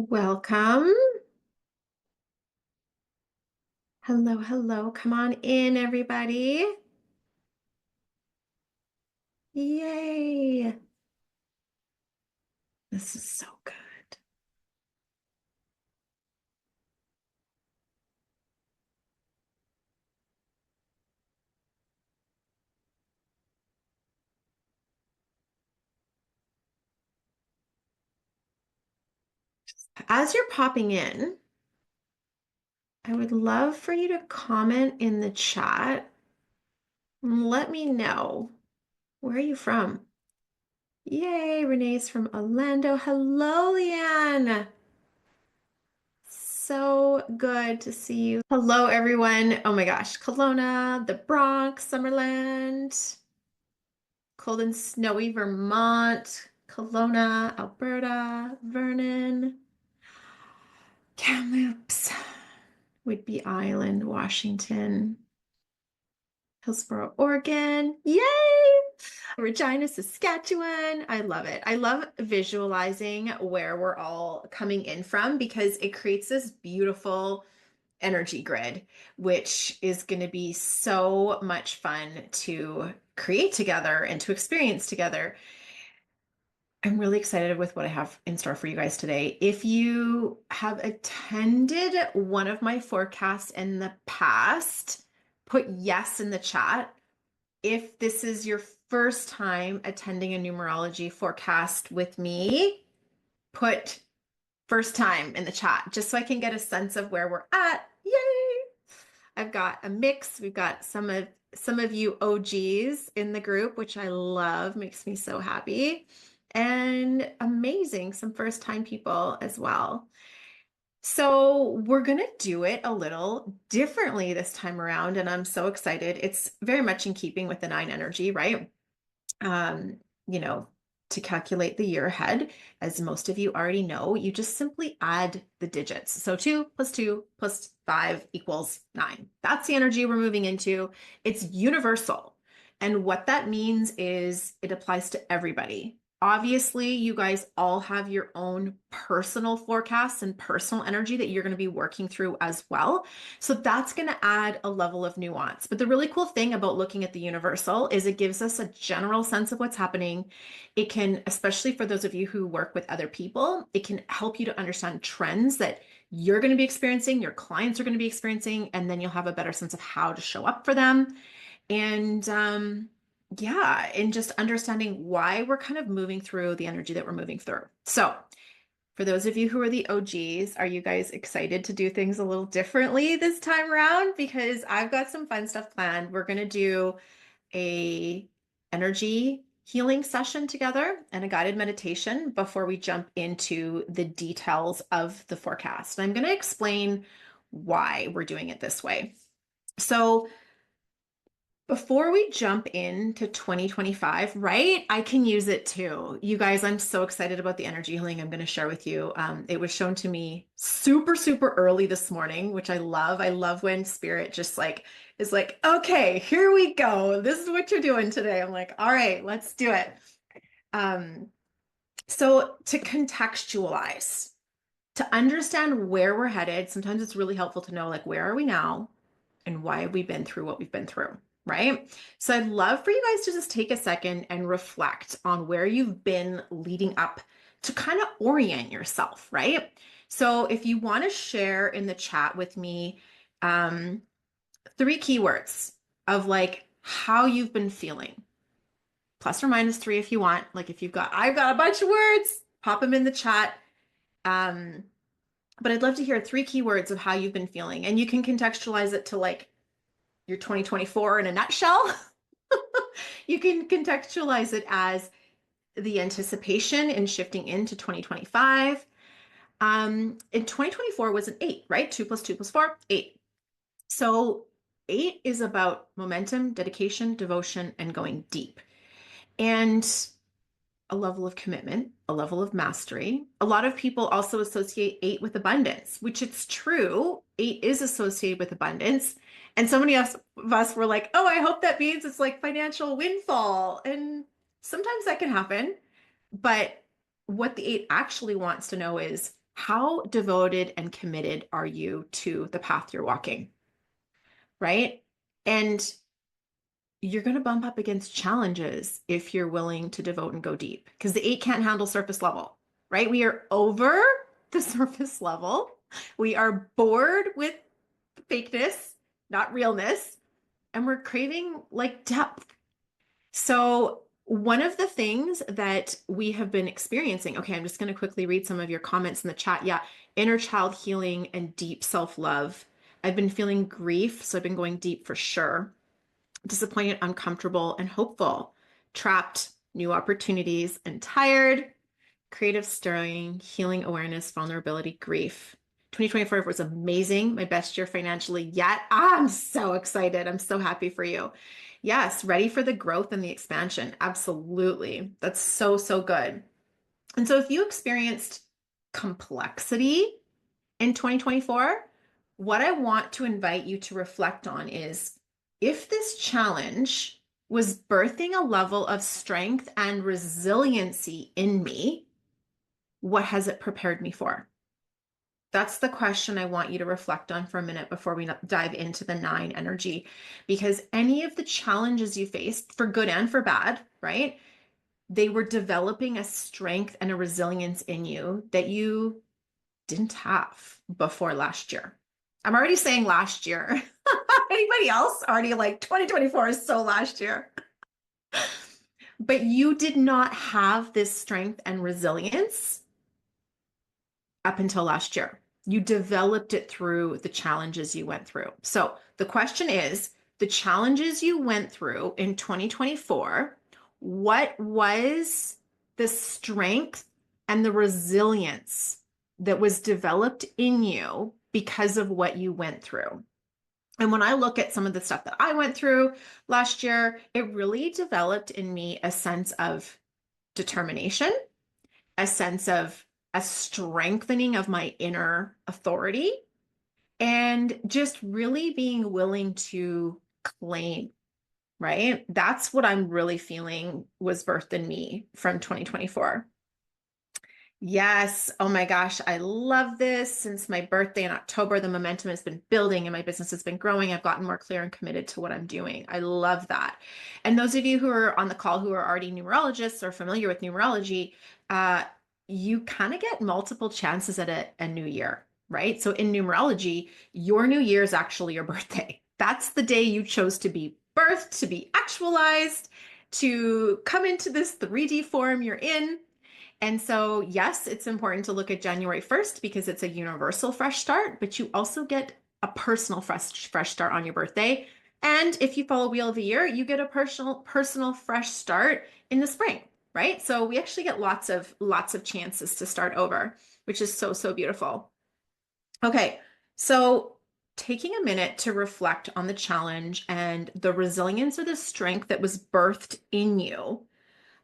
Welcome. Hello, hello. Come on in, everybody. Yay. This is so good. As you're popping in, I would love for you to comment in the chat and let me know, where are you from? Yay, Renee's from Orlando. Hello, Leanne. So good to see you. Hello, everyone. Oh my gosh, Kelowna, the Bronx, Summerland. Cold and snowy Vermont, Kelowna, Alberta, Vernon, Kamloops, Whidbey Island, Washington, Hillsboro, Oregon. Yay! Regina, Saskatchewan. I love it. I love visualizing where we're all coming in from because it creates this beautiful energy grid, which is going to be so much fun to create together and to experience together. I'm really excited with what I have in store for you guys today. If you have attended one of my forecasts in the past, put yes in the chat. If this is your first time attending a numerology forecast with me, put first time in the chat, just so I can get a sense of where we're at. Yay! I've got a mix. We've got some of you OGs in the group, which I love, makes me so happy. And amazing, some first time people as well. So we're going to do it a little differently this time around, and I'm so excited. It's very much in keeping with the nine energy, right? um, you know, to calculate the year ahead, as most of you already know, you just simply add the digits. So 2 plus 5 equals 9. That's the energy we're moving into. It's universal. And what that means is it applies to everybody. Obviously, you guys all have your own personal forecasts and personal energy that you're going to be working through as well. So that's going to add a level of nuance. But the really cool thing about looking at the universal is it gives us a general sense of what's happening. It can, especially for those of you who work with other people, it can help you to understand trends that you're going to be experiencing, your clients are going to be experiencing, and then you'll have a better sense of how to show up for them. And yeah, and just understanding why we're kind of moving through the energy that we're moving through. So, for those of you who are the OGs, are you guys excited to do things a little differently this time around? Because I've got some fun stuff planned. We're going to do a energy healing session together and a guided meditation before we jump into the details of the forecast. And I'm going to explain why we're doing it this way. So, before we jump into 2025, right? I can use it too. You guys, I'm so excited about the energy healing I'm going to share with you. It was shown to me super, super early this morning, which I love. I love when spirit just like is like, okay, here we go. This is what you're doing today. I'm like, all right, let's do it. Um, so to contextualize, to understand where we're headed, sometimes it's really helpful to know like, where are we now? And why have we been through what we've been through, right? So I'd love for you guys to just take a second and reflect on where you've been leading up to kind of orient yourself, right? So if you want to share in the chat with me, um, 3 keywords of like how you've been feeling, plus or minus 3 if you want. Like if I've got a bunch of words, pop them in the chat. Um, but I'd love to hear 3 keywords of how you've been feeling, and you can contextualize it to like your 2024 in a nutshell. You can contextualize it as the anticipation in shifting into 2025. In 2024 was an 8, right? 2 plus 2 plus 4, 8. So 8 is about momentum, dedication, devotion, and going deep. And a level of commitment, a level of mastery. A lot of people also associate 8 with abundance, which it's true. 8 is associated with abundance. And so many of us were like, oh, I hope that means it's like financial windfall. And sometimes that can happen. But what the 8 actually wants to know is, how devoted and committed are you to the path you're walking, right? And you're going to bump up against challenges if you're willing to devote and go deep because the 8 can't handle surface level, right? We are over the surface level. We are bored with fakeness, not realness, and we're craving like depth. So, one of the things that we have been experiencing, okay, I'm just going to quickly read some of your comments in the chat. Yeah, inner child healing and deep self love. I've been feeling grief, so I've been going deep for sure. Disappointed, uncomfortable, and hopeful. Trapped, new opportunities, and tired. Creative stirring, healing awareness, vulnerability, grief. 2024 was amazing. My best year financially yet. I'm so excited. I'm so happy for you. Yes, ready for the growth and the expansion. Absolutely. That's so, so good. And so if you experienced complexity in 2024, what I want to invite you to reflect on is if this challenge was birthing a level of strength and resiliency in me, what has it prepared me for? That's the question I want you to reflect on for a minute before we dive into the 9 energy, because any of the challenges you faced, for good and for bad, right? They were developing a strength and a resilience in you that you didn't have before last year. I'm already saying last year. Anybody else already like 2024 is so last year? But you did not have this strength and resilience up until last year. You developed it through the challenges you went through. So the question is, the challenges you went through in 2024, what was the strength and the resilience that was developed in you because of what you went through? And when I look at some of the stuff that I went through last year, it really developed in me a sense of determination, a sense of a strengthening of my inner authority, and just really being willing to claim, right? That's what I'm really feeling was birthed in me from 2024. Yes. Oh my gosh. I love this. Since my birthday in October, the momentum has been building and my business has been growing. I've gotten more clear and committed to what I'm doing. I love that. And those of you who are on the call who are already numerologists or familiar with numerology, you kind of get multiple chances at a new year, right? So in numerology, your new year is actually your birthday. That's the day you chose to be birthed, to be actualized, to come into this 3D form you're in. And so, yes, it's important to look at January 1st because it's a universal fresh start, but you also get a personal fresh start on your birthday. And if you follow Wheel of the Year, you get a personal fresh start in the spring, right? So we actually get lots of chances to start over, which is so, so beautiful. Okay, so taking a minute to reflect on the challenge and the resilience or the strength that was birthed in you,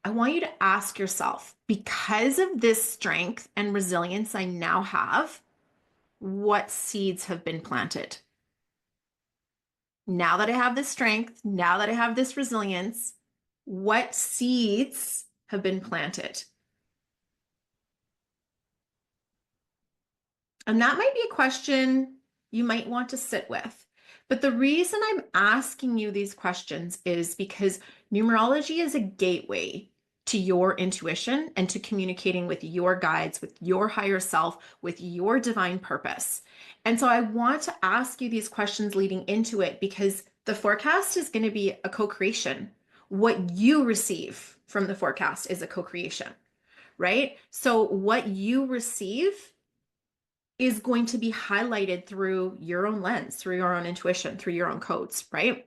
I want you to ask yourself, because of this strength and resilience I now have, what seeds have been planted? Now that I have this strength, now that I have this resilience, what seeds have been planted? And that might be a question you might want to sit with. But the reason I'm asking you these questions is because numerology is a gateway to your intuition and to communicating with your guides, with your higher self, with your divine purpose. And so I want to ask you these questions leading into it because the forecast is going to be a co-creation. What you receive from the forecast is a co-creation, right? So what you receive is going to be highlighted through your own lens, through your own intuition, through your own codes, right?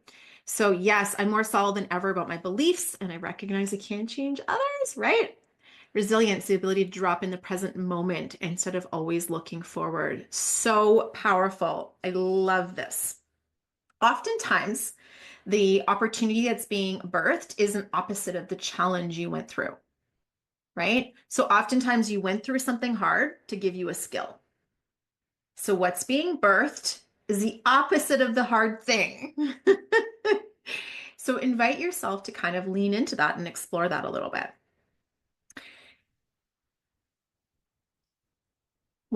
So yes, I'm more solid than ever about my beliefs and I recognize I can't change others, right? Resilience, the ability to drop in the present moment instead of always looking forward. So powerful. I love this. Oftentimes, the opportunity that's being birthed is an opposite of the challenge you went through, right? So oftentimes you went through something hard to give you a skill. So what's being birthed is the opposite of the hard thing. So invite yourself to kind of lean into that and explore that a little bit.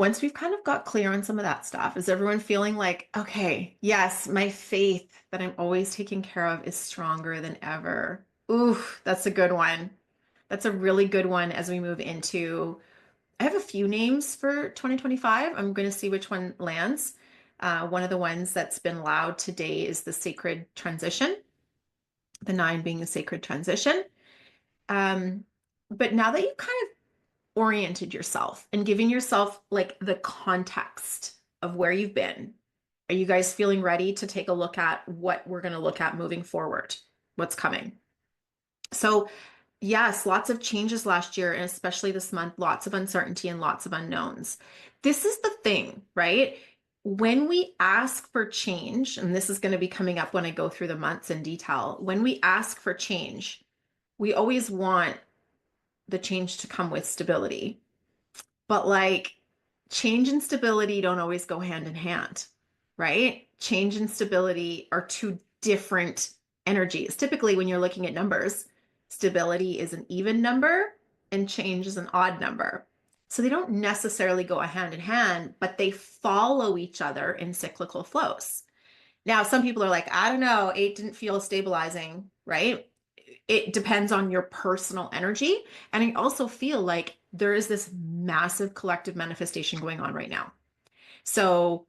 once we've kind of got clear on some of that stuff, is everyone feeling like, okay, yes, my faith that I'm always taken care of is stronger than ever? Ooh, that's a good one. That's a really good one as we move into. I have a few names for 2025. I'm going to see which one lands. One of the ones that's been loud today is the sacred transition, the 9 being the sacred transition. But now that you've kind of oriented yourself and giving yourself like the context of where you've been, are you guys feeling ready to take a look at what we're going to look at moving forward? What's coming? So, yes, lots of changes last year, and especially this month, lots of uncertainty and lots of unknowns. This is the thing, right? When we ask for change, and this is going to be coming up when I go through the months in detail, when we ask for change, we always want the change to come with stability. But like change and stability don't always go hand in hand, right? Change and stability are two different energies. Typically, when you're looking at numbers, stability is an even number and change is an odd number. So they don't necessarily go hand in hand, but they follow each other in cyclical flows. Now, some people are like, I don't know, 8 didn't feel stabilizing, right? It depends on your personal energy. And I also feel like there is this massive collective manifestation going on right now. So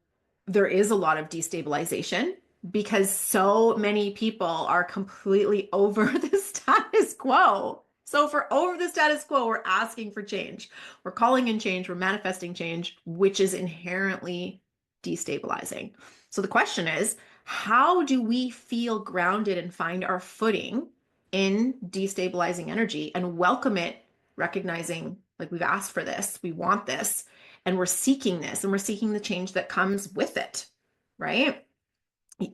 there is a lot of destabilization because so many people are completely over the status quo. So for over the status quo, we're asking for change. We're calling in change, we're manifesting change, which is inherently destabilizing. So the question is, how do we feel grounded and find our footing in destabilizing energy and welcome it, recognizing like we've asked for this, we want this, and we're seeking this, and we're seeking the change that comes with it, right?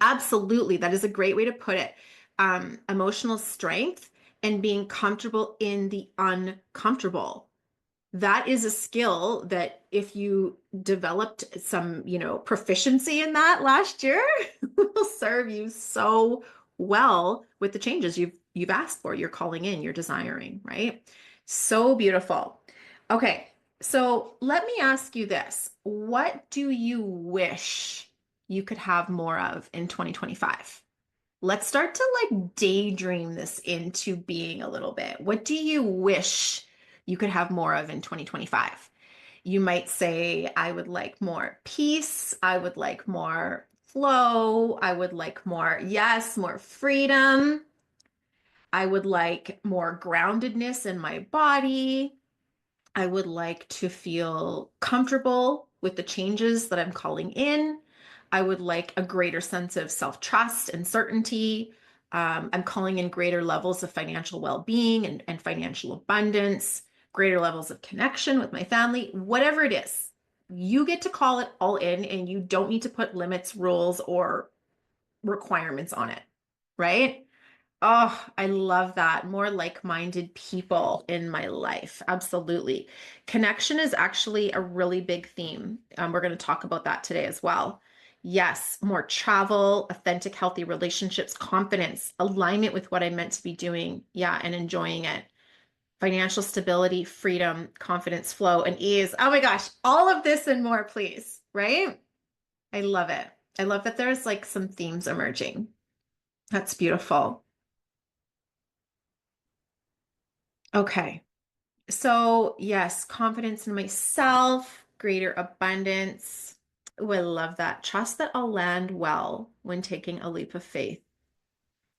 Absolutely. That is a great way to put it. Emotional strength and being comfortable in the uncomfortable. That is a skill that if you developed some, proficiency in that last year, will serve you so well with the changes you've asked for, you're calling in, you're desiring, right? So beautiful. Okay, so let me ask you this. What do you wish you could have more of in 2025? Let's start to like daydream this into being a little bit. What do you wish you could have more of in 2025? You might say, I would like more peace. I would like more flow. I would like more, yes, more freedom. I would like more groundedness in my body. I would like to feel comfortable with the changes that I'm calling in. I would like a greater sense of self-trust and certainty. I'm calling in greater levels of financial well-being and financial abundance, greater levels of connection with my family, whatever it is. You get to call it all in, and you don't need to put limits, rules, or requirements on it, right? Oh, I love that. More like-minded people in my life. Absolutely. Connection is actually a really big theme. We're going to talk about that today as well. Yes, more travel, authentic, healthy relationships, confidence, alignment with what I'm meant to be doing. Yeah, and enjoying it. Financial stability, freedom, confidence, flow, and ease. Oh my gosh, all of this and more, please. Right? I love it. I love that there's like some themes emerging. That's beautiful. Okay. So, yes, confidence in myself, greater abundance. Oh, I love that. Trust that I'll land well when taking a leap of faith.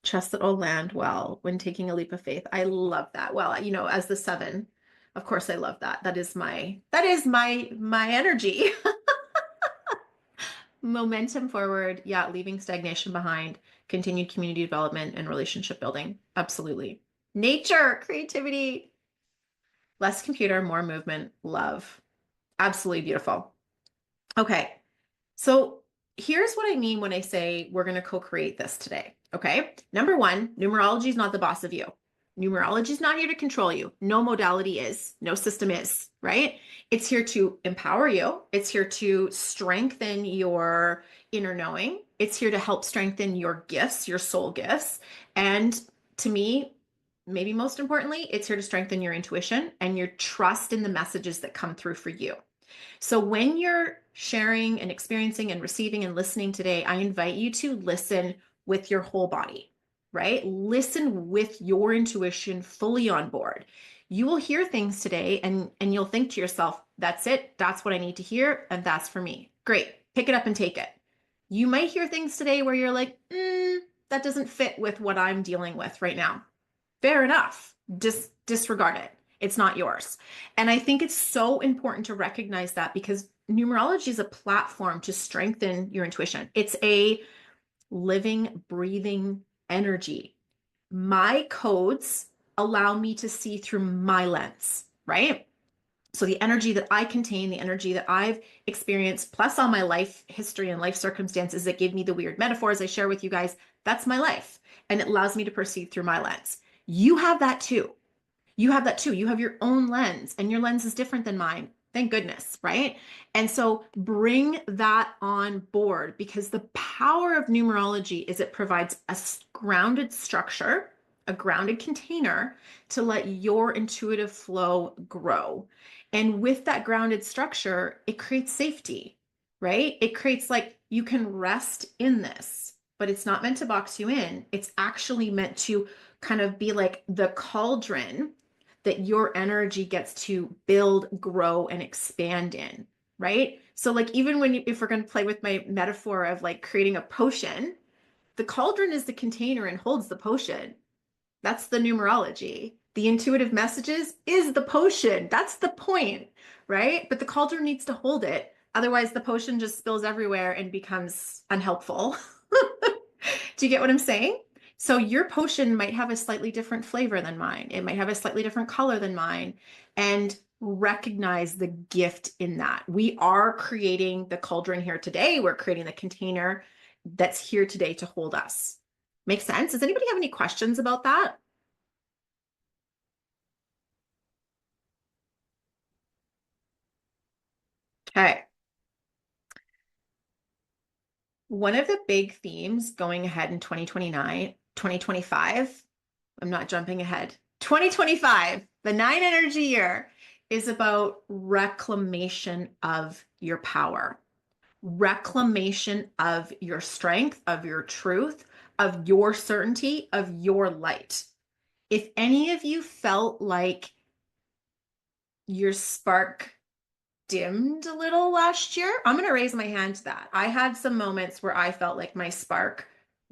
Trust that I'll land well when taking a leap of faith. I love that. Well, as the 7, of course I love that. That is my energy. Momentum forward. Yeah, leaving stagnation behind, continued community development and relationship building. Absolutely. Nature, creativity, less computer, more movement, love. Absolutely beautiful. Okay. So here's what I mean when I say we're going to co-create this today. Okay. Number one, numerology is not the boss of you. Numerology is not here to control you. No modality is, no system is, right? It's here to empower you. It's here to strengthen your inner knowing. It's here to help strengthen your gifts, your soul gifts. And to me, maybe most importantly, it's here to strengthen your intuition and your trust in the messages that come through for you. So when you're sharing and experiencing and receiving and listening today, I invite you to listen with your whole body, right? Listen with your intuition fully on board. You will hear things today and you'll think to yourself, that's it. That's what I need to hear. And that's for me. Great. Pick it up and take it. You might hear things today where you're like, that doesn't fit with what I'm dealing with right now. Fair enough. Disregard it. It's not yours. And I think it's so important to recognize that because numerology is a platform to strengthen your intuition. It's a living, breathing energy. My codes allow me to see through my lens, right? So the energy that I contain, the energy that I've experienced, plus all my life history and life circumstances that give me the weird metaphors I share with you guys, that's my life. And it allows me to perceive through my lens. You have that too. You have that too. You have your own lens, and your lens is different than mine. Thank goodness, right? And so bring that on board because the power of numerology is it provides a grounded structure, a grounded container to let your intuitive flow grow. And with that grounded structure, it creates safety, right? It creates like you can rest in this, but it's not meant to box you in. It's actually meant to kind of be like the cauldron that your energy gets to build, grow, and expand in, right? So like even when if we're going to play with my metaphor of like creating a potion, the cauldron is the container and holds the potion. That's the numerology. The intuitive messages is the potion. That's the point, right? But the cauldron needs to hold it. Otherwise, the potion just spills everywhere and becomes unhelpful. Do you get what I'm saying? So your potion might have a slightly different flavor than mine. It might have a slightly different color than mine. And recognize the gift in that. We are creating the cauldron here today. We're creating the container that's here today to hold us. Make sense? Does anybody have any questions about that? Okay. One of the big themes going ahead in 2029, 2025, I'm not jumping ahead. 2025, the 9 energy year, is about reclamation of your power, reclamation of your strength, of your truth, of your certainty, of your light. If any of you felt like your spark dimmed a little last year, I'm going to raise my hand to that. I had some moments where I felt like my spark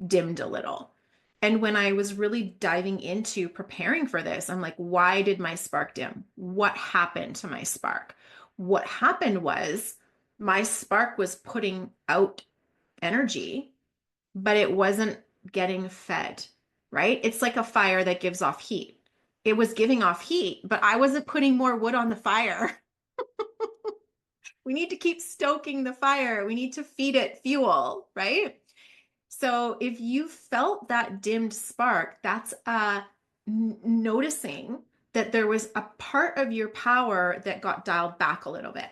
dimmed a little. And when I was really diving into preparing for this, I'm like, why did my spark dim? What happened to my spark? What happened was my spark was putting out energy, but it wasn't getting fed, right? It's like a fire that gives off heat. It was giving off heat, but I wasn't putting more wood on the fire. We need to keep stoking the fire. We need to feed it fuel, right? So if you felt that dimmed spark, that's noticing that there was a part of your power that got dialed back a little bit.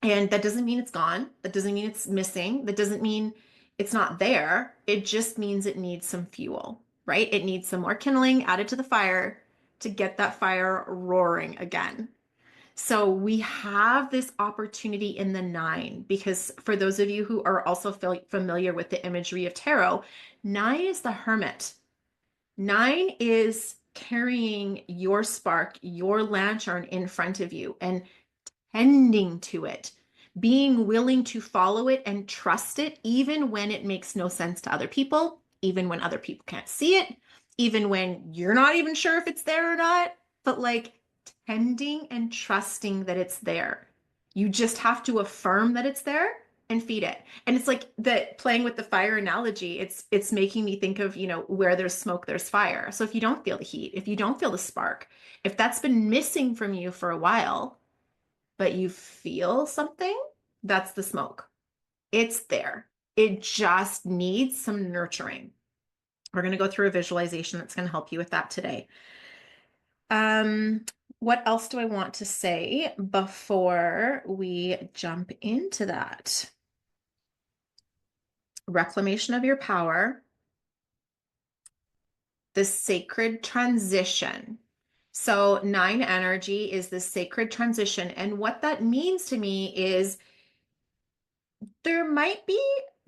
And that doesn't mean it's gone. That doesn't mean it's missing. That doesn't mean it's not there. It just means it needs some fuel, right? It needs some more kindling added to the fire to get that fire roaring again. So we have this opportunity in the 9 because for those of you who are also familiar with the imagery of tarot, 9 is the hermit. 9 is carrying your spark, your lantern in front of you and tending to it, being willing to follow it and trust it, even when it makes no sense to other people, even when other people can't see it, even when you're not even sure if it's there or not, but like tending and trusting that it's there. You just have to affirm that it's there and feed it. And it's like the playing with the fire analogy, it's making me think of, where there's smoke, there's fire. So if you don't feel the heat, if you don't feel the spark, if that's been missing from you for a while, but you feel something, that's the smoke. It's there. It just needs some nurturing. We're going to go through a visualization that's going to help you with that today. Um, what else do I want to say before we jump into that? Reclamation of your power, the sacred transition. So, nine energy is this sacred transition. And what that means to me is there might be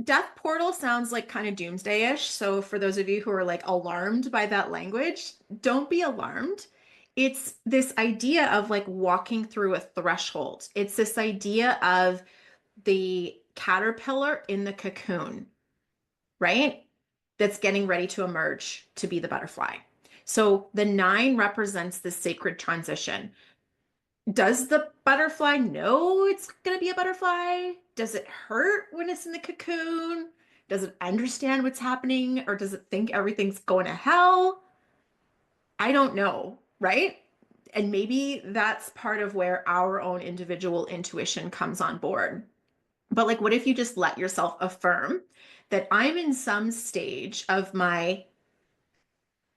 death portal sounds like kind of doomsday-ish. So, for those of you who are like alarmed by that language, don't be alarmed. It's this idea of like walking through a threshold. It's this idea of the caterpillar in the cocoon, right? That's getting ready to emerge to be the butterfly. So the nine represents this sacred transition. Does the butterfly know it's going to be a butterfly? Does it hurt when it's in the cocoon? Does it understand what's happening, or does it think everything's going to hell? I don't know, right? And maybe that's part of where our own individual intuition comes on board. But like, what if you just let yourself affirm that I'm in some stage of my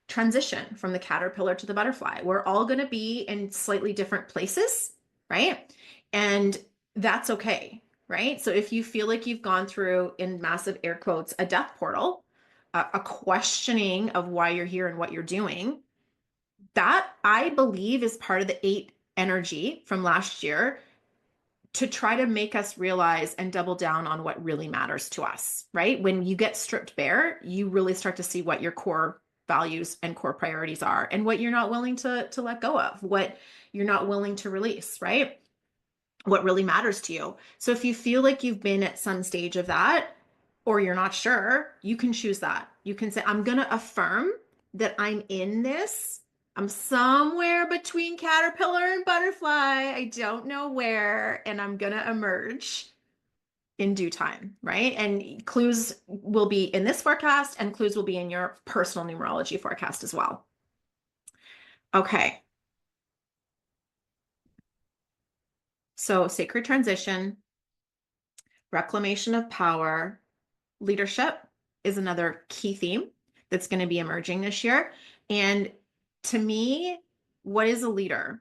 transition from the caterpillar to the butterfly? We're all going to be in slightly different places, right? And that's okay, right? So if you feel like you've gone through, in massive air quotes, a death portal, a questioning of why you're here and what you're doing, that I believe is part of the eight energy from last year to try to make us realize and double down on what really matters to us, right? When you get stripped bare, you really start to see what your core values and core priorities are and what you're not willing to let go of, what you're not willing to release, right? What really matters to you. So if you feel like you've been at some stage of that, or you're not sure, you can choose that. You can say, I'm going to affirm that I'm in this. I'm somewhere between caterpillar and butterfly. I don't know where, and I'm going to emerge in due time, right? And clues will be in this forecast, and clues will be in your personal numerology forecast as well. Okay. So, sacred transition, reclamation of power, leadership is another key theme that's going to be emerging this year. And to me, what is a leader?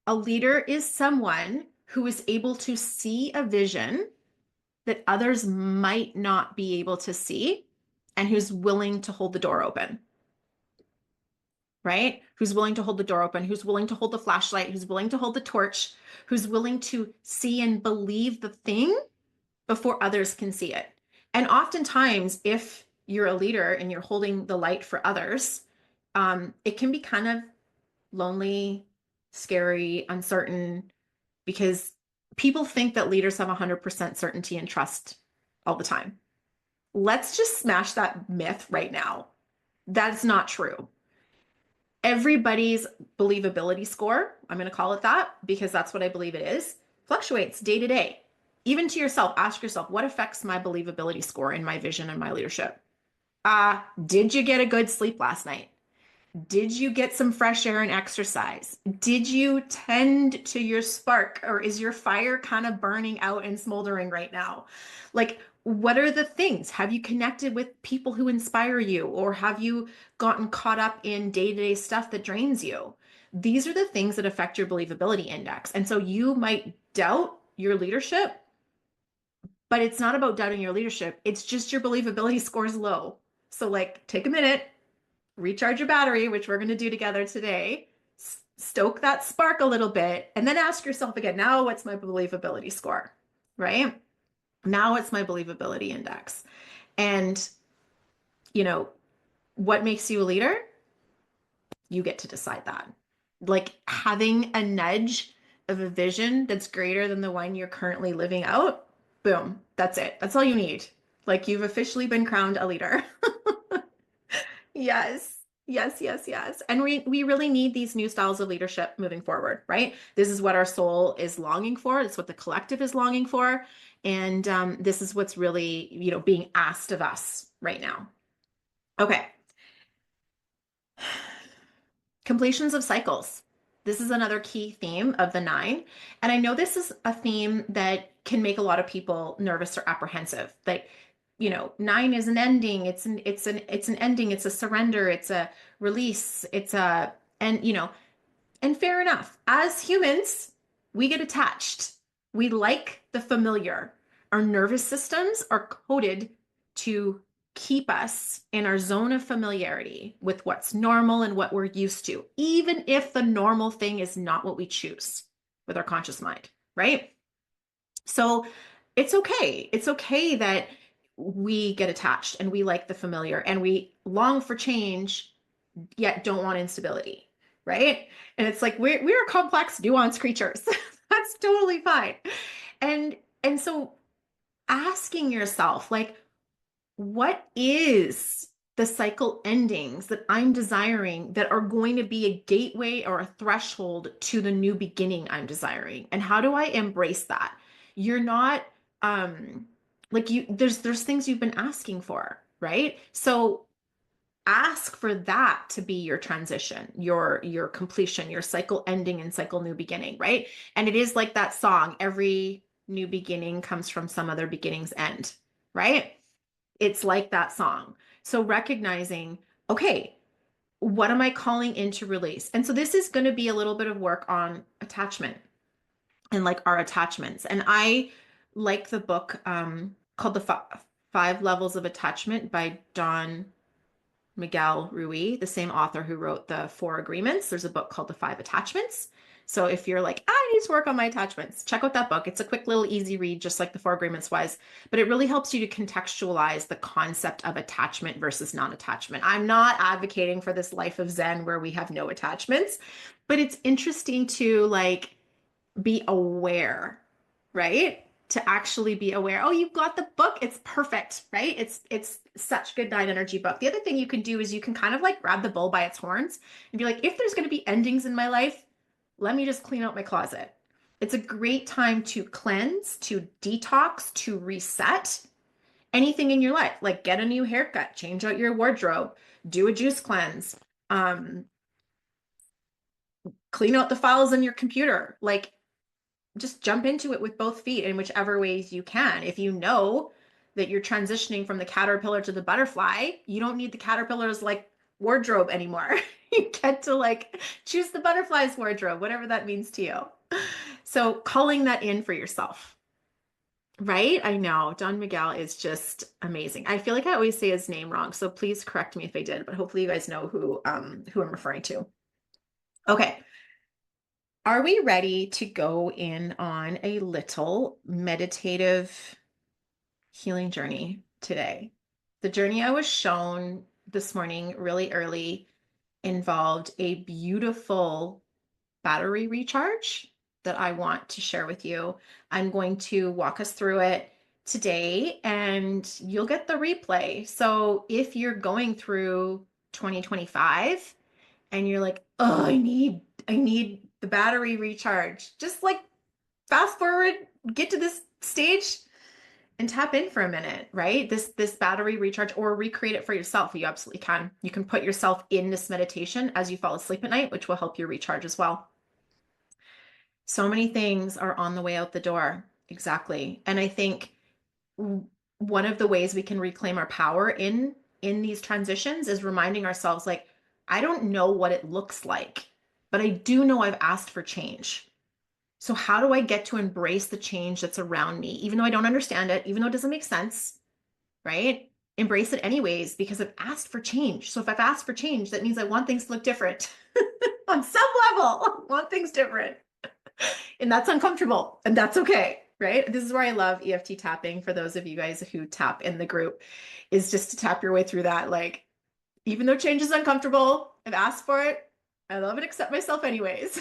A leader is someone who is able to see a vision that others might not be able to see and who's willing to hold the door open, right? Who's willing to hold the door open, who's willing to hold the flashlight, who's willing to hold the torch, who's willing to see and believe the thing before others can see it. And oftentimes, if you're a leader and you're holding the light for others, it can be kind of lonely, scary, uncertain, because people think that leaders have 100% certainty and trust all the time. Let's just smash that myth right now. That's not true. Everybody's believability score, I'm going to call it that because that's what I believe it is, fluctuates day to day. Even to yourself, ask yourself, what affects my believability score in my vision and my leadership? Did you get a good sleep last night? Did you get some fresh air and exercise? Did you tend to your spark, or is your fire kind of burning out and smoldering right now? Like, what are the things? Have you connected with people who inspire you, or have you gotten caught up in day-to-day stuff that drains you? These are the things that affect your believability index. And so you might doubt your leadership, but it's not about doubting your leadership. It's just your believability score is low. So, like, take a minute, recharge your battery, which we're going to do together today, stoke that spark a little bit, and then ask yourself again, now what's my believability score, right? Now what's my believability index? And, you know, what makes you a leader? You get to decide that. Like, having a nudge of a vision that's greater than the one you're currently living out, boom, that's it. That's all you need. Like, you've officially been crowned a leader. Yes. Yes, yes, yes. And we really need these new styles of leadership moving forward, right? This is what our soul is longing for. It's what the collective is longing for. And this is what's really, being asked of us right now. Okay. Completions of cycles. This is another key theme of the nine. And I know this is a theme that can make a lot of people nervous or apprehensive. Like, nine is an ending. It's an ending. It's a surrender. It's a release. And fair enough. As humans, we get attached. We like the familiar. Our nervous systems are coded to keep us in our zone of familiarity with what's normal and what we're used to, even if the normal thing is not what we choose with our conscious mind, right? So it's okay. It's okay that we get attached and we like the familiar and we long for change, yet don't want instability, right? And it's like we're complex, nuanced creatures. That's totally fine. And so asking yourself, like, what is the cycle endings that I'm desiring that are going to be a gateway or a threshold to the new beginning I'm desiring? And how do I embrace that? You're not like there's things you've been asking for, right? So ask for that to be your transition, your completion, your cycle ending and cycle new beginning, right? And it is like that song, every new beginning comes from some other beginning's end, right? It's like that song. So recognizing, okay, what am I calling into release? And so this is going to be a little bit of work on attachment and like our attachments. And I like the book called Five Levels of Attachment by Don Miguel Ruiz, the same author who wrote the Four Agreements. There's a book called The Five Attachments. So if you're like, I need to work on my attachments, check out that book. It's a quick little easy read, just like the Four Agreements was, but it really helps you to contextualize the concept of attachment versus non-attachment. I'm not advocating for this life of Zen where we have no attachments, but it's interesting to like be aware, right? To actually be aware. Oh, you've got the book. It's perfect, right? It's such good nine energy book. The other thing you can do is you can kind of like grab the bull by its horns and be like, if there's going to be endings in my life, let me just clean out my closet. It's a great time to cleanse, to detox, to reset anything in your life. Like get a new haircut, change out your wardrobe, do a juice cleanse, clean out the files in your computer. Like just jump into it with both feet in whichever ways you can. If you know that you're transitioning from the caterpillar to the butterfly, you don't need the caterpillar's like wardrobe anymore. You get to like choose the butterfly's wardrobe, whatever that means to you. So calling that in for yourself. Right? I know. Don Miguel is just amazing. I feel like I always say his name wrong, so please correct me if I did, but hopefully you guys know who I'm referring to. Okay. Are we ready to go in on a little meditative healing journey today? The journey I was shown this morning really early involved a beautiful battery recharge that I want to share with you. I'm going to walk us through it today and you'll get the replay. So if you're going through 2025 and you're like, oh, I need the battery recharge. Just like fast forward, get to this stage and tap in for a minute, right? This battery recharge or recreate it for yourself. You absolutely can. You can put yourself in this meditation as you fall asleep at night, which will help you recharge as well. So many things are on the way out the door. Exactly. And I think one of the ways we can reclaim our power in these transitions is reminding ourselves like I don't know what it looks like, but I do know I've asked for change. So how do I get to embrace the change that's around me even though I don't understand it, even though it doesn't make sense, right? Embrace it anyways because I've asked for change. So if I've asked for change, that means I want things to look different. On some level, I want things different. And that's uncomfortable and that's okay, right? This is where I love EFT tapping for those of you guys who tap in the group is just to tap your way through that. Like, even though change is uncomfortable, I've asked for it. I love and accept myself anyways.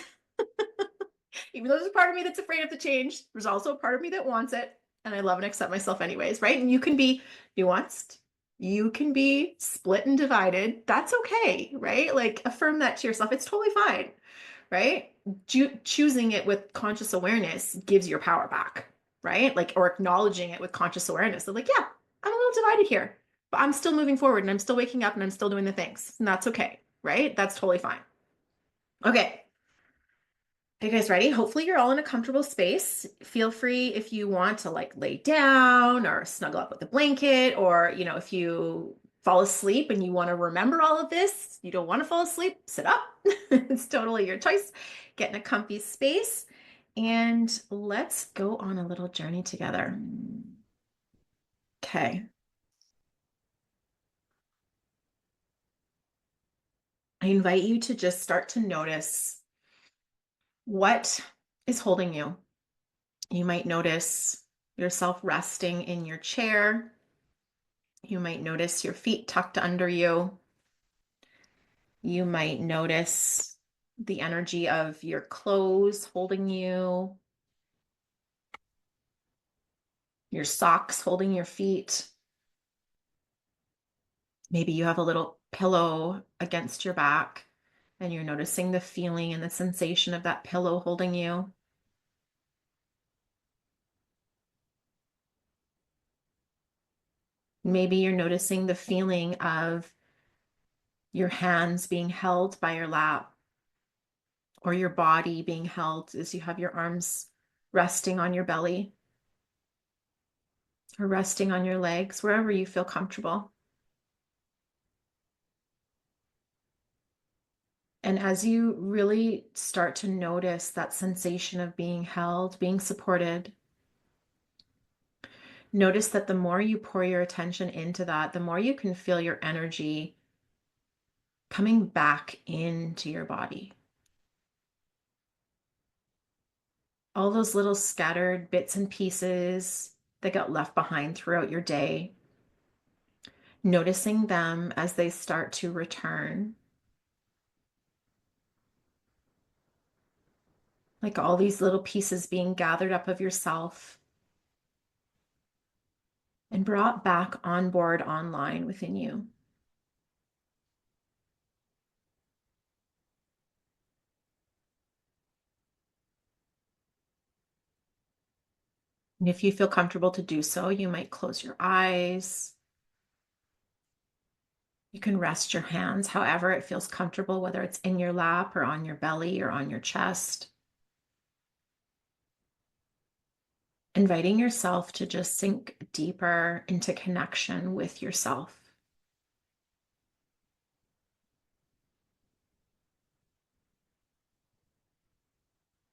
Even though there's a part of me that's afraid of the change, there's also a part of me that wants it. And I love and accept myself anyways, right? And you can be nuanced. You can be split and divided. That's okay, right? Like affirm that to yourself. It's totally fine, right? Choosing it with conscious awareness gives your power back, right? Like, or acknowledging it with conscious awareness of like, yeah, I'm a little divided here, but I'm still moving forward and I'm still waking up and I'm still doing the things. And that's okay, right? That's totally fine. Okay. Are you guys ready? Hopefully you're all in a comfortable space. Feel free if you want to like lay down or snuggle up with a blanket, or, you know, if you fall asleep and you want to remember all of this, you don't want to fall asleep, sit up. It's totally your choice. Get in a comfy space and let's go on a little journey together. Okay. I invite you to just start to notice what is holding you. You might notice yourself resting in your chair. You might notice your feet tucked under you. You might notice the energy of your clothes holding you, your socks holding your feet. Maybe you have a little pillow against your back and you're noticing the feeling and the sensation of that pillow holding you. Maybe you're noticing the feeling of your hands being held by your lap or your body being held as you have your arms resting on your belly or resting on your legs, wherever you feel comfortable. And as you really start to notice that sensation of being held, being supported, notice that the more you pour your attention into that, the more you can feel your energy coming back into your body. All those little scattered bits and pieces that got left behind throughout your day, noticing them as they start to return. Like all these little pieces being gathered up of yourself and brought back on board online within you. And if you feel comfortable to do so, you might close your eyes. You can rest your hands however it feels comfortable, whether it's in your lap or on your belly or on your chest. Inviting yourself to just sink deeper into connection with yourself.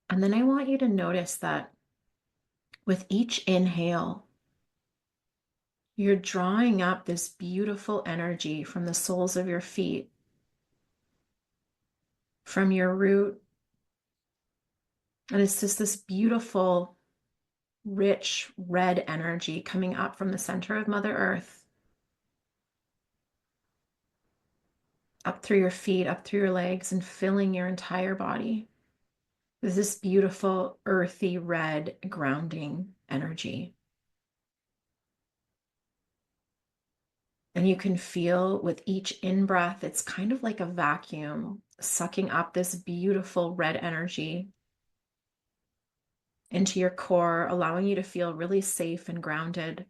And then I want you to notice that with each inhale, you're drawing up this beautiful energy from the soles of your feet, from your root. And it's just this beautiful, rich, red energy coming up from the center of Mother Earth, up through your feet, up through your legs, and filling your entire body. There's this beautiful, earthy, red, grounding energy. And you can feel with each in-breath, it's kind of like a vacuum sucking up this beautiful red energy into your core, allowing you to feel really safe and grounded.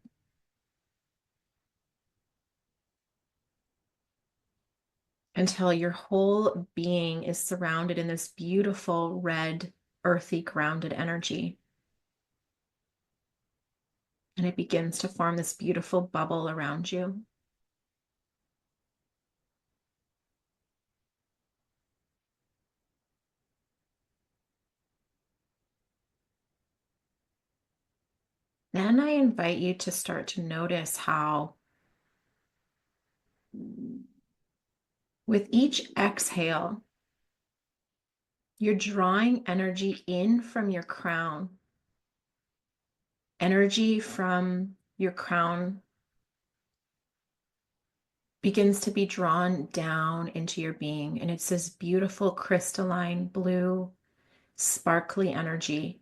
Until your whole being is surrounded in this beautiful, red, earthy, grounded energy. And it begins to form this beautiful bubble around you. Then I invite you to start to notice how with each exhale, you're drawing energy in from your crown. Energy from your crown begins to be drawn down into your being. And it's this beautiful crystalline blue, sparkly energy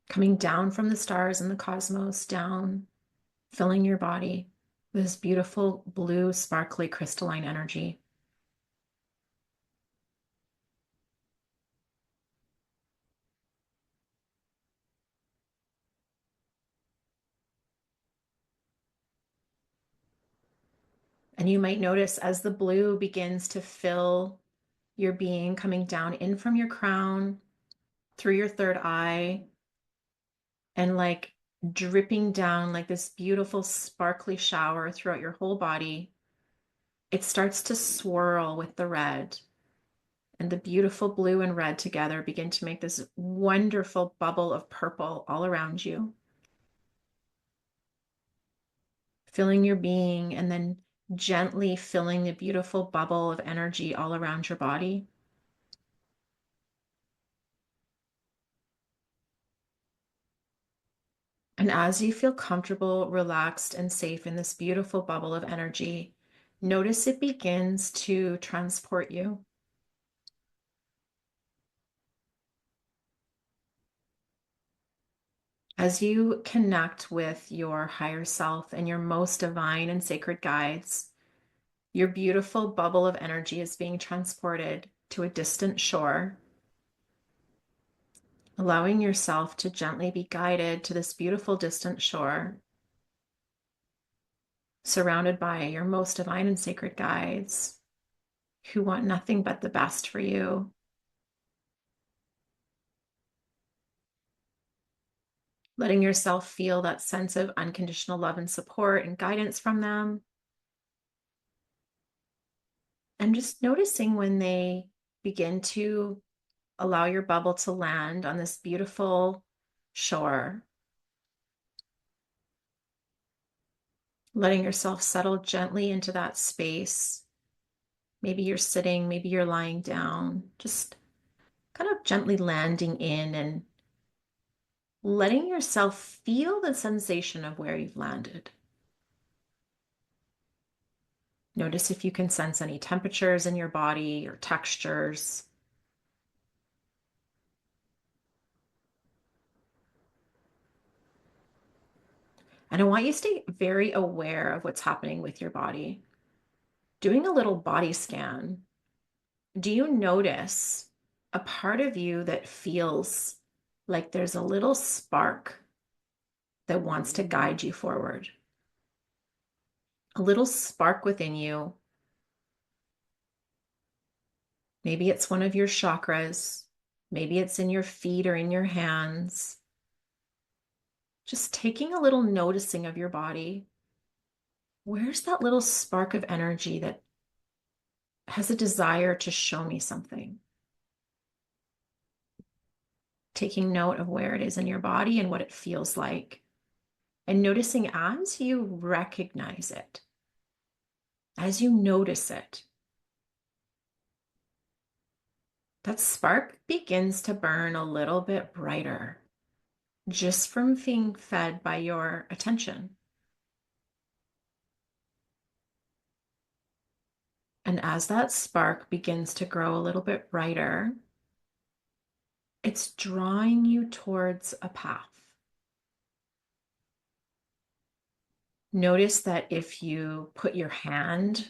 coming down from the stars and the cosmos, down, filling your body with this beautiful blue, sparkly, crystalline energy. And you might notice as the blue begins to fill your being, coming down in from your crown, through your third eye, and like dripping down like this beautiful sparkly shower throughout your whole body, it starts to swirl with the red. And the beautiful blue and red together begin to make this wonderful bubble of purple all around you, filling your being and then gently filling the beautiful bubble of energy all around your body. And as you feel comfortable, relaxed, and safe in this beautiful bubble of energy, notice it begins to transport you. As you connect with your higher self and your most divine and sacred guides, your beautiful bubble of energy is being transported to a distant shore, allowing yourself to gently be guided to this beautiful distant shore, surrounded by your most divine and sacred guides who want nothing but the best for you. Letting yourself feel that sense of unconditional love and support and guidance from them. And just noticing when they begin to allow your bubble to land on this beautiful shore. Letting yourself settle gently into that space. Maybe you're sitting, maybe you're lying down, just kind of gently landing in and letting yourself feel the sensation of where you've landed. Notice if you can sense any temperatures in your body or textures. And I want you to stay very aware of what's happening with your body. Doing a little body scan, do you notice a part of you that feels like there's a little spark that wants to guide you forward? A little spark within you. Maybe it's one of your chakras. Maybe it's in your feet or in your hands. Just taking a little noticing of your body. Where's that little spark of energy that has a desire to show me something? Taking note of where it is in your body and what it feels like. And noticing as you recognize it, as you notice it, that spark begins to burn a little bit brighter just from being fed by your attention. And as that spark begins to grow a little bit brighter, it's drawing you towards a path. Notice that if you put your hand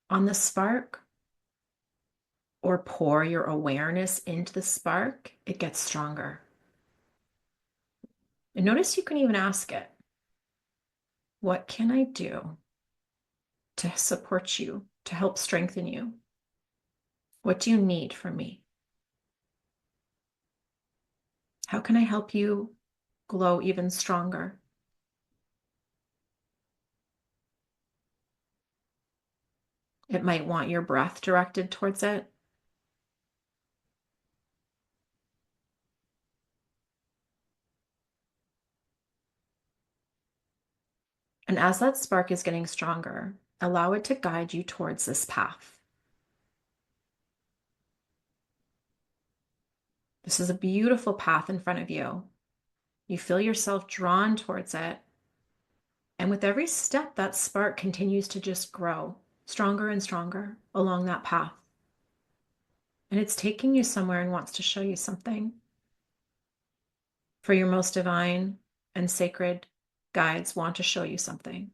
on the spark or pour your awareness into the spark, it gets stronger. And notice you can even ask it, what can I do to support you, to help strengthen you? What do you need from me? How can I help you glow even stronger? It might want your breath directed towards it. And as that spark is getting stronger, allow it to guide you towards this path. This is a beautiful path in front of you. You feel yourself drawn towards it. And with every step, that spark continues to just grow stronger and stronger along that path. And it's taking you somewhere and wants to show you something. For your most divine and sacred guides want to show you something.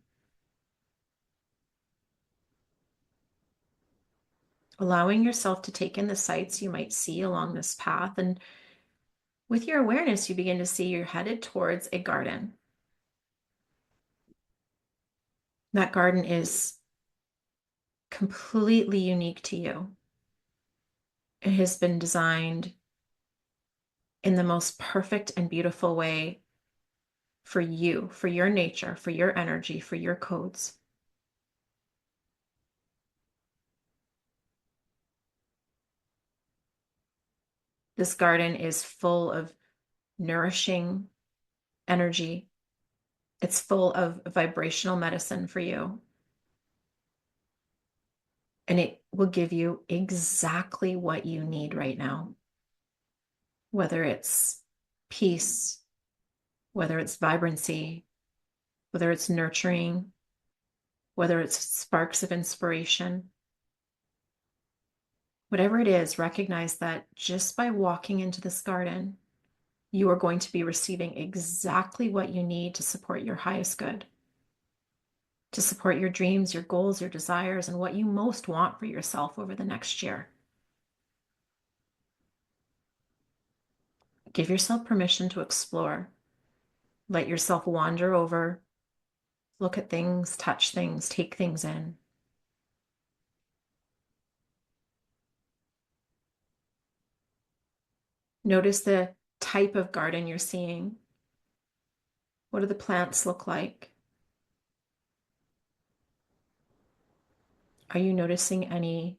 Allowing yourself to take in the sights you might see along this path. And with your awareness, you begin to see you're headed towards a garden. That garden is completely unique to you. It has been designed in the most perfect and beautiful way for you, for your nature, for your energy, for your codes. This garden is full of nourishing energy. It's full of vibrational medicine for you. and it will give you exactly what you need right now, whether it's peace, whether it's vibrancy, whether it's nurturing, whether it's sparks of inspiration. Whatever it is, recognize that just by walking into this garden, you are going to be receiving exactly what you need to support your highest good, to support your dreams, your goals, your desires, and what you most want for yourself over the next year. Give yourself permission to explore. Let yourself wander over, look at things, touch things, take things in. Notice the type of garden you're seeing. What do the plants look like? Are you noticing any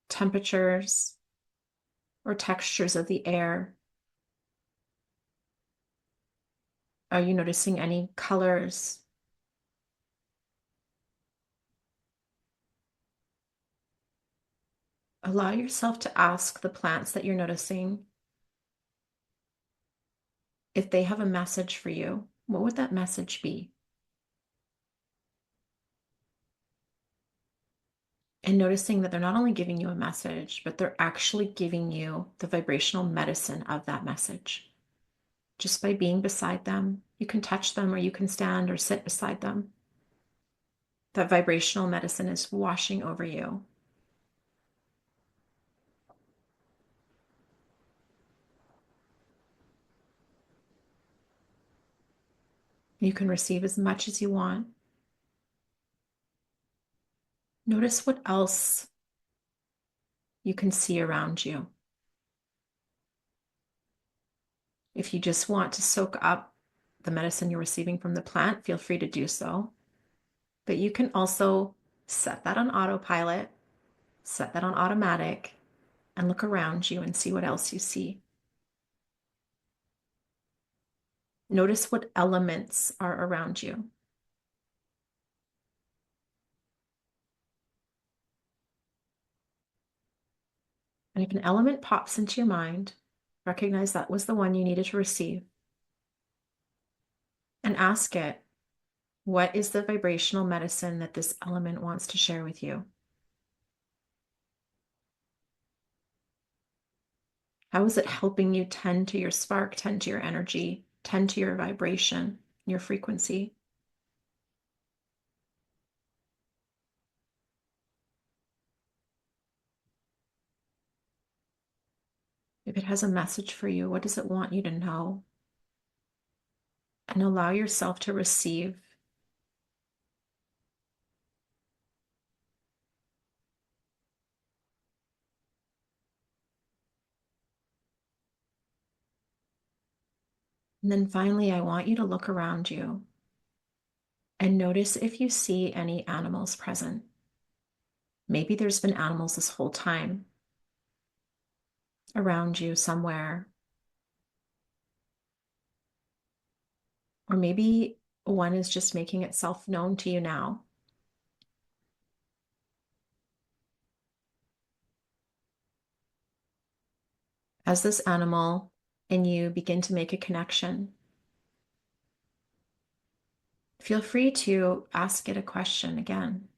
temperatures or textures of the air? Are you noticing any colors? Allow yourself to ask the plants that you're noticing if they have a message for you. What would that message be? And noticing that they're not only giving you a message, but they're actually giving you the vibrational medicine of that message. Just by being beside them, you can touch them or you can stand or sit beside them. That vibrational medicine is washing over you. You can receive as much as you want. Notice what else you can see around you. If you just want to soak up the medicine you're receiving from the plant, feel free to do so. But you can also set that on autopilot, set that on automatic, and look around you and see what else you see. Notice what elements are around you. And if an element pops into your mind, recognize that was the one you needed to receive. And ask it, what is the vibrational medicine that this element wants to share with you? How is it helping you tend to your spark, tend to your energy, tend to your vibration, your frequency? If it has a message for you, what does it want you to know? And allow yourself to receive. And then finally, I want you to look around you and notice if you see any animals present. Maybe there's been animals this whole time around you somewhere. Or maybe one is just making itself known to you now. As this animal and you begin to make a connection, feel free to ask it a question again.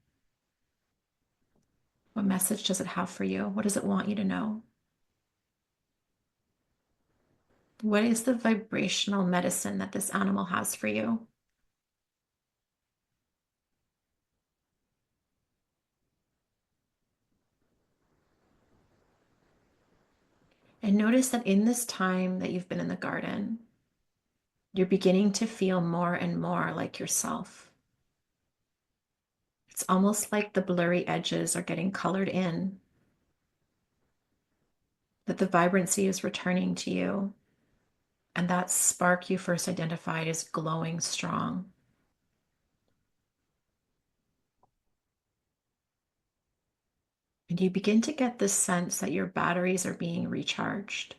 What message does it have for you? What does it want you to know? What is the vibrational medicine that this animal has for you? And notice that in this time that you've been in the garden, you're beginning to feel more and more like yourself. It's almost like the blurry edges are getting colored in, that the vibrancy is returning to you, and that spark you first identified is glowing strong. And you begin to get this sense that your batteries are being recharged.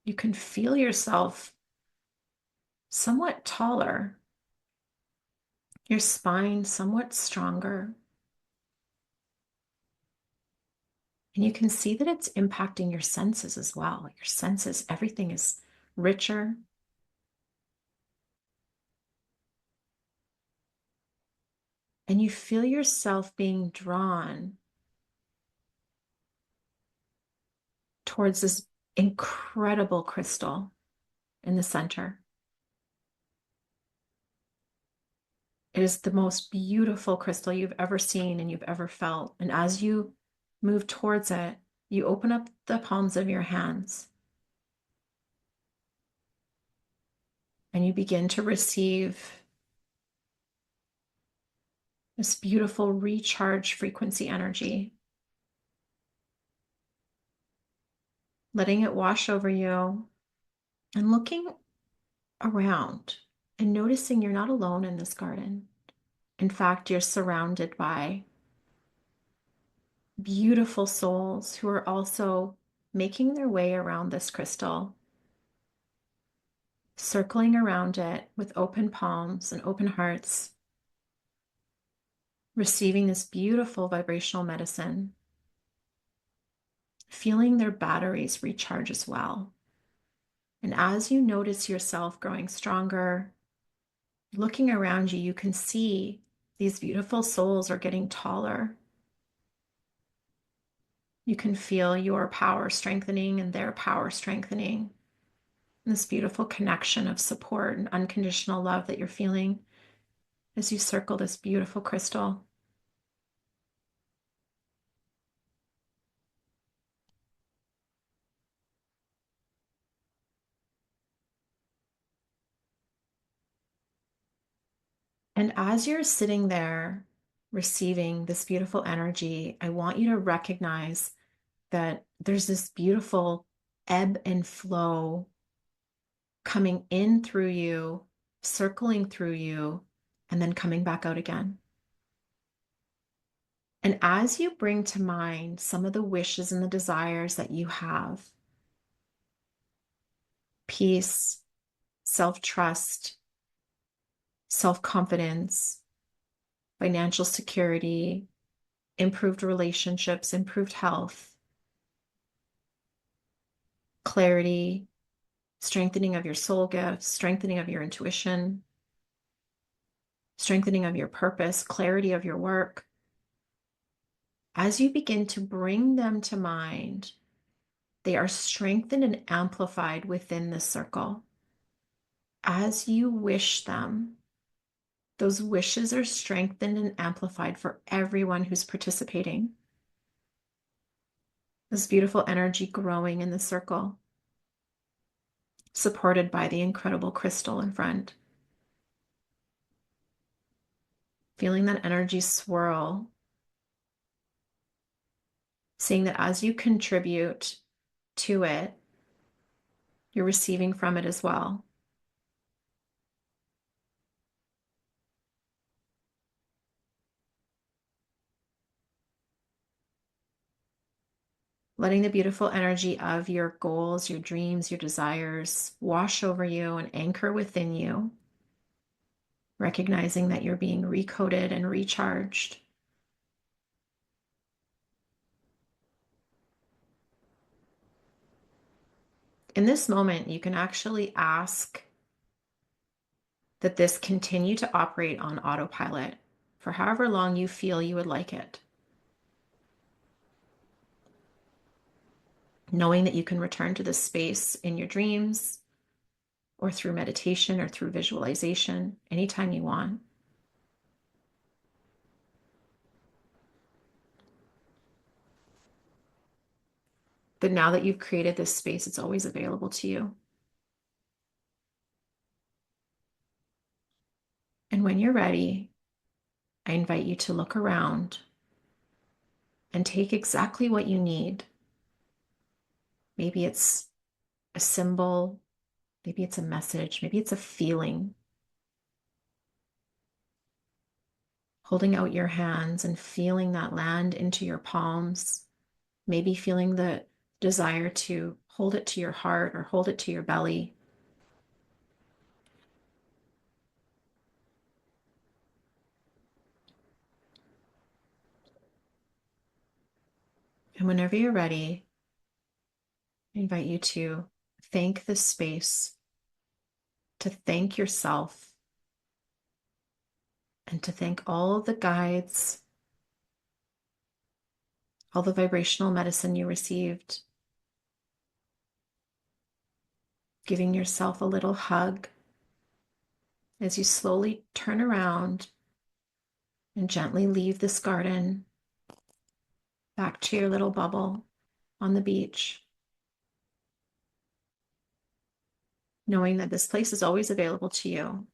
You can feel yourself somewhat taller your spine somewhat stronger. And you can see that it's impacting your senses as well. Your senses, everything is richer. And you feel yourself being drawn towards this incredible crystal in the center. It is the most beautiful crystal you've ever seen and you've ever felt. And as you move towards it, you open up the palms of your hands and you begin to receive this beautiful recharge frequency energy, letting it wash over you and looking around and noticing you're not alone in this garden. In fact, you're surrounded by beautiful souls who are also making their way around this crystal, circling around it with open palms and open hearts, receiving this beautiful vibrational medicine, feeling their batteries recharge as well. And as you notice yourself growing stronger, looking around you, you can see these beautiful souls are getting taller. You can feel your power strengthening and their power strengthening. And this beautiful connection of support and unconditional love that you're feeling as you circle this beautiful crystal. And as you're sitting there receiving this beautiful energy, I want you to recognize that there's this beautiful ebb and flow coming in through you, circling through you, and then coming back out again. And as you bring to mind some of the wishes and the desires that you have, peace, self-trust, self-confidence, financial security, improved relationships, improved health, clarity, strengthening of your soul gifts, strengthening of your intuition, strengthening of your purpose, clarity of your work. As you begin to bring them to mind, they are strengthened and amplified within the circle. As you wish them, those wishes are strengthened and amplified for everyone who's participating. This beautiful energy growing in the circle, supported by the incredible crystal in front. Feeling that energy swirl, seeing that as you contribute to it, you're receiving from it as well. Letting the beautiful energy of your goals, your dreams, your desires wash over you and anchor within you, recognizing that you're being recoded and recharged. In this moment, you can actually ask that this continue to operate on autopilot for however long you feel you would like it. Knowing that you can return to this space in your dreams or through meditation or through visualization anytime you want. But now that you've created this space, it's always available to you. And when you're ready, I invite you to look around and take exactly what you need. Maybe it's a symbol, maybe it's a message, maybe it's a feeling. Holding out your hands and feeling that land into your palms, maybe feeling the desire to hold it to your heart or hold it to your belly. And whenever you're ready, I invite you to thank this space, to thank yourself, and to thank all the guides, all the vibrational medicine you received, giving yourself a little hug as you slowly turn around and gently leave this garden back to your little bubble on the beach, knowing that this place is always available to you,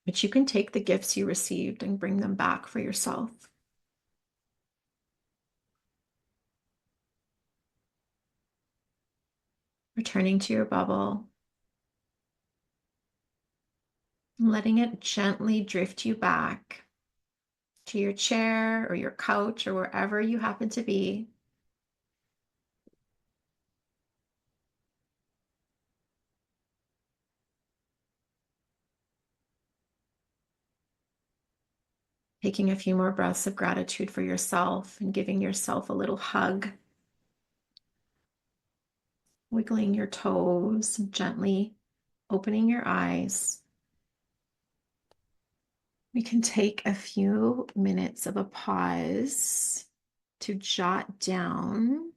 but you can take the gifts you received and bring them back for yourself. Returning to your bubble, letting it gently drift you back to your chair or your couch or wherever you happen to be. Taking a few more breaths of gratitude for yourself and giving yourself a little hug. Wiggling your toes, gently opening your eyes. We can take a few minutes of a pause to jot down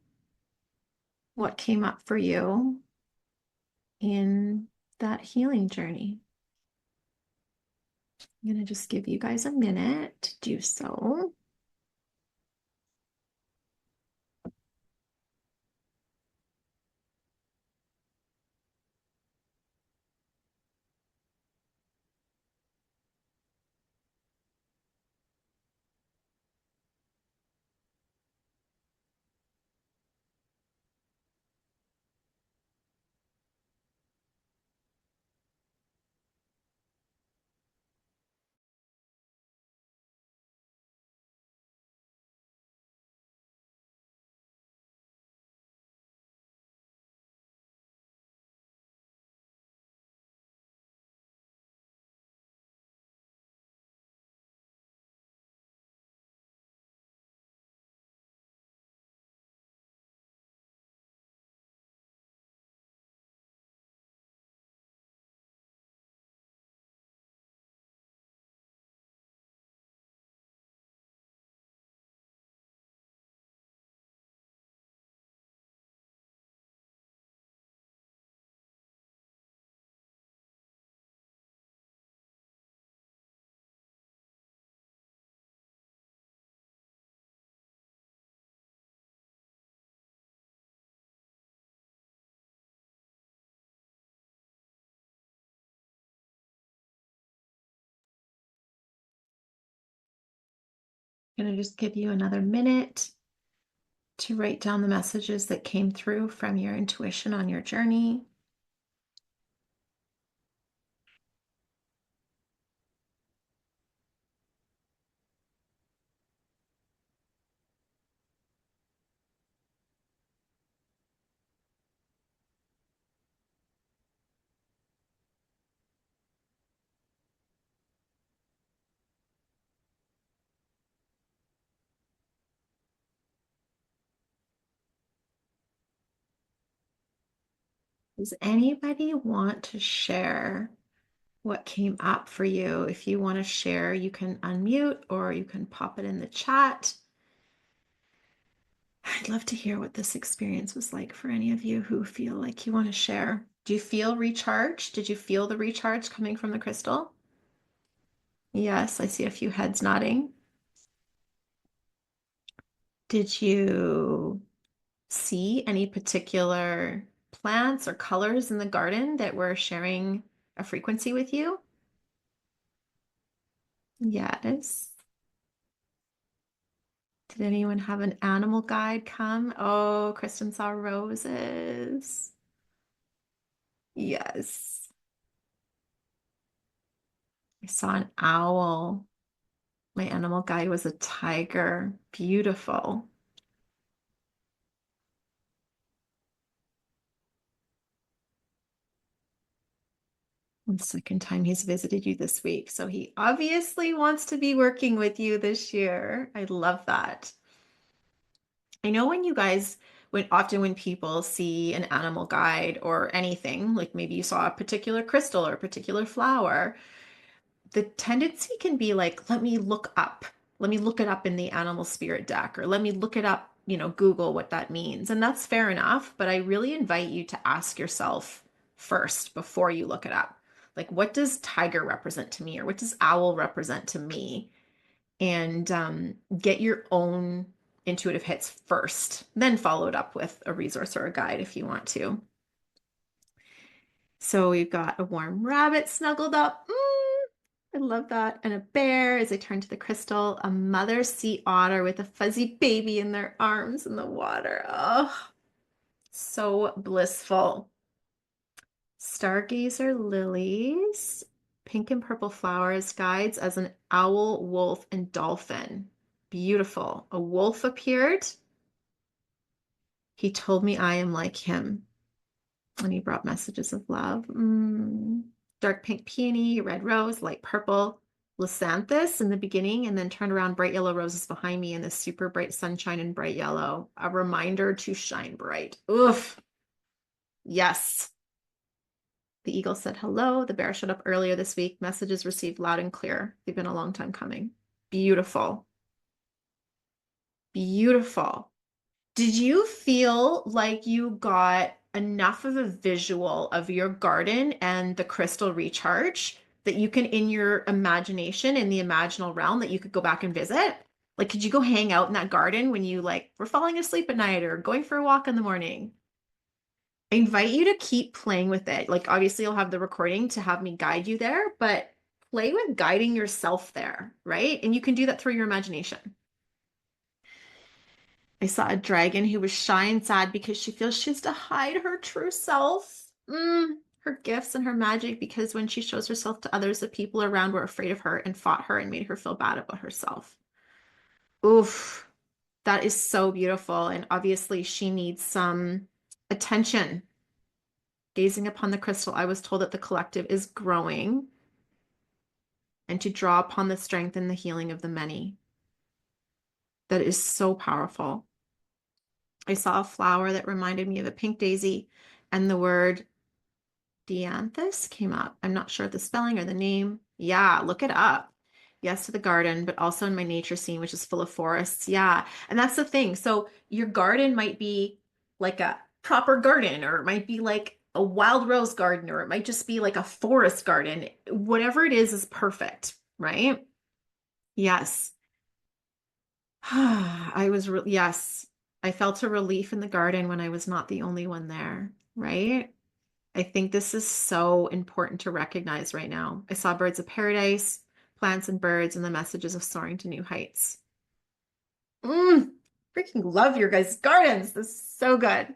what came up for you in that healing journey. I'm going to just give you guys a minute to do so. I'm going to just give you another minute to write down the messages that came through from your intuition on your journey. Does anybody want to share what came up for you? If you want to share, you can unmute or you can pop it in the chat. I'd love to hear what this experience was like for any of you who feel like you want to share. Do you feel recharged? Did you feel the recharge coming from the crystal? Yes, I see a few heads nodding. Did you see any particular plants or colors in the garden that were sharing a frequency with you? Yes. Did anyone have an animal guide come? Oh, Kristen saw roses. Yes. I saw an owl. My animal guide was a tiger. Beautiful. The second time he's visited you this week. So he obviously wants to be working with you this year. I love that. I know when you guys, when people see an animal guide or anything, like maybe you saw a particular crystal or a particular flower, the tendency can be like, let me look up, let me look it up in the animal spirit deck, or let me look it up, Google what that means. And that's fair enough. But I really invite you to ask yourself first before you look it up. Like, what does tiger represent to me? Or what does owl represent to me? And get your own intuitive hits first, then follow it up with a resource or a guide if you want to. So we've got a warm rabbit snuggled up. I love that. And a bear as I turn to the crystal, a mother sea otter with a fuzzy baby in their arms in the water. Oh, so blissful. Stargazer lilies, pink and purple flowers, guides as an owl, wolf, and dolphin. Beautiful. A wolf appeared. He told me I am like him. And he brought messages of love. Dark pink peony, red rose, light purple, Lysanthus in the beginning, and then turned around bright yellow roses behind me, and this super bright sunshine and bright yellow. A reminder to shine bright. Oof. Yes. The eagle said hello. The bear showed up earlier this week. Messages received loud and clear. They've been a long time coming. Beautiful. Beautiful. Did you feel like you got enough of a visual of your garden and the crystal recharge that you can, in your imagination, in the imaginal realm, that you could go back and visit? Like, could you go hang out in that garden when you like were falling asleep at night or going for a walk in the morning? I invite you to keep playing with it. Like, obviously, you'll have the recording to have me guide you there, but play with guiding yourself there, right? And you can do that through your imagination. I saw a dragon who was shy and sad because she feels she has to hide her true self, her gifts and her magic, because when she shows herself to others, the people around were afraid of her and fought her and made her feel bad about herself. Oof, that is so beautiful. And obviously, she needs some attention. Gazing upon the crystal, I was told that the collective is growing and to draw upon the strength and the healing of the many. That is so powerful. I saw a flower that reminded me of a pink daisy, and the word dianthus came up. I'm not sure of the spelling or the name. Yeah, look it up. Yes, to the garden, but also in my nature scene, which is full of forests. Yeah. And that's the thing. So your garden might be like a proper garden, or it might be like a wild rose garden, or it might just be like a forest garden. Whatever it is perfect, right? Yes. Yes, I felt a relief in the garden when I was not the only one there, right? I think this is so important to recognize right now. I saw birds of paradise, plants and birds, and the messages of soaring to new heights. Freaking love your guys' gardens. This is so good.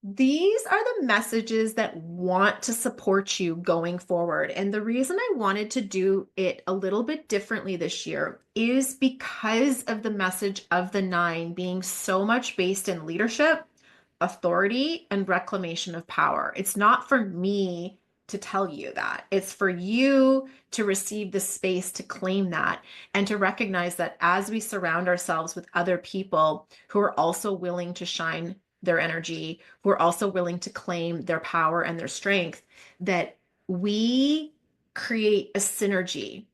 These are the messages that want to support you going forward. And the reason I wanted to do it a little bit differently this year is because of the message of the nine being so much based in leadership, authority, and reclamation of power. It's not for me to tell you that. It's for you to receive the space to claim that and to recognize that as we surround ourselves with other people who are also willing to shine their energy, who are also willing to claim their power and their strength, that we create a synergy,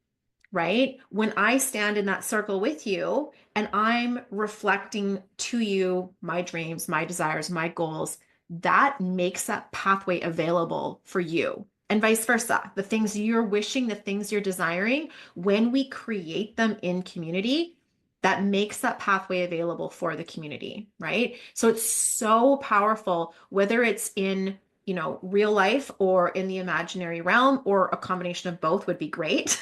right? When I stand in that circle with you and I'm reflecting to you my dreams, my desires, my goals, that makes that pathway available for you. And vice versa. The things you're wishing, the things you're desiring, when we create them in community, that makes that pathway available for the community, right? So it's so powerful, whether it's in real life or in the imaginary realm, or a combination of both would be great.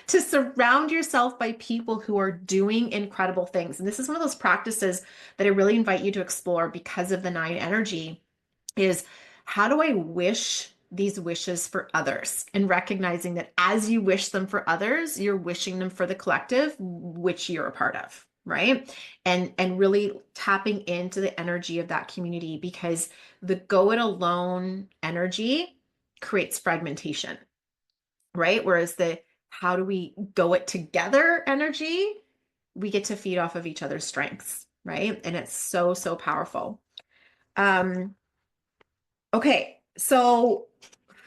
To surround yourself by people who are doing incredible things. And this is one of those practices that I really invite you to explore because of the nine energy is, how do I wish these wishes for others? And recognizing that as you wish them for others, you're wishing them for the collective, which you're a part of, right? And really tapping into the energy of that community, because the go it alone energy creates fragmentation, right? Whereas the how do we go it together energy, we get to feed off of each other's strengths. right? And it's so, so powerful. Um, okay, so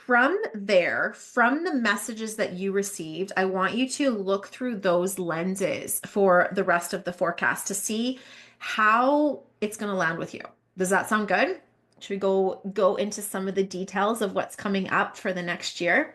from there, from the messages that you received, I want you to look through those lenses for the rest of the forecast to see how it's going to land with you. Does that sound good? Should we go into some of the details of what's coming up for the next year?